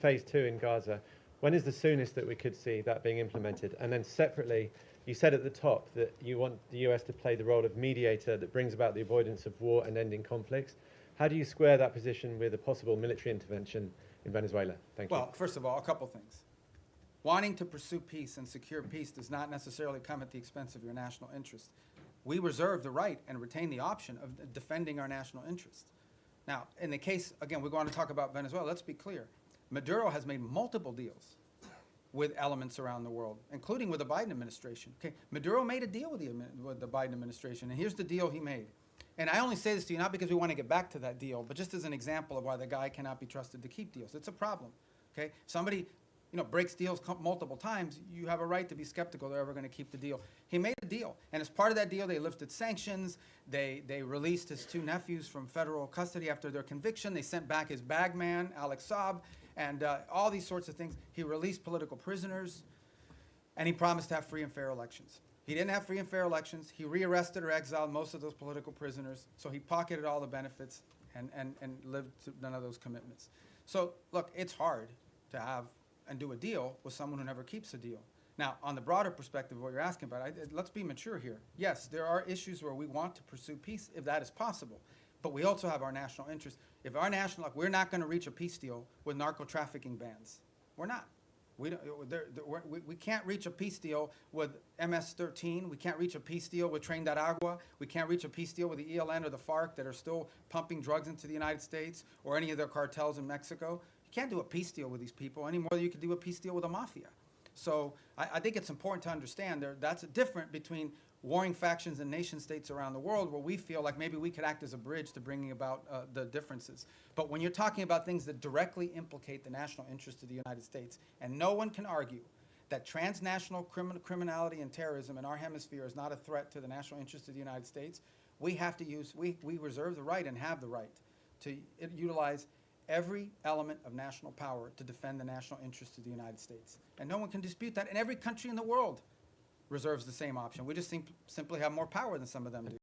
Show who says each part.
Speaker 1: phase 2 in Gaza. When is the soonest that we could see that being implemented? And then separately, you said at the top that you want the US to play the role of mediator that brings about the avoidance of war and ending conflicts. How do you square that position with a possible military intervention in Venezuela? Thank you.
Speaker 2: Well, first of all, a couple things. Wanting to pursue peace and secure peace does not necessarily come at the expense of your national interest. We reserve the right and retain the option of defending our national interest. Now, in the case, again, we're going to talk about Venezuela. Let's be clear. Maduro has made multiple deals with elements around the world, including with the Biden administration. Okay, Maduro made a deal with the Biden administration, and here's the deal he made. And I only say this to you not because we want to get back to that deal, but just as an example of why the guy cannot be trusted to keep deals. It's a problem. Okay, somebody breaks deals multiple times, you have a right to be skeptical they're ever going to keep the deal. He made a deal, and as part of that deal, they lifted sanctions. They released his 2 nephews from federal custody after their conviction. They sent back his bagman, Alex Saab, and all these sorts of things. He released political prisoners, and he promised to have free and fair elections. He didn't have free and fair elections. He rearrested or exiled most of those political prisoners, so he pocketed all the benefits and lived to none of those commitments. So, look, it's hard to have and do a deal with someone who never keeps a deal. Now, on the broader perspective of what you're asking about, let's be mature here. Yes, there are issues where we want to pursue peace if that is possible, but we also have our national interest. If our we're not going to reach a peace deal with narco-trafficking bans. We're not. We can't reach a peace deal with MS-13. We can't reach a peace deal with Tren de Aragua. We can't reach a peace deal with the ELN or the FARC that are still pumping drugs into the United States or any of their cartels in Mexico. You can't do a peace deal with these people any more than you could do a peace deal with a mafia. So I think it's important to understand that's different between warring factions and nation states around the world where we feel like maybe we could act as a bridge to bringing about the differences. But when you're talking about things that directly implicate the national interest of the United States, and no one can argue that transnational criminality and terrorism in our hemisphere is not a threat to the national interest of the United States, we have to we reserve the right and have the right to utilize every element of national power to defend the national interests of the United States. And no one can dispute that. And every country in the world reserves the same option. We just simply have more power than some of them do.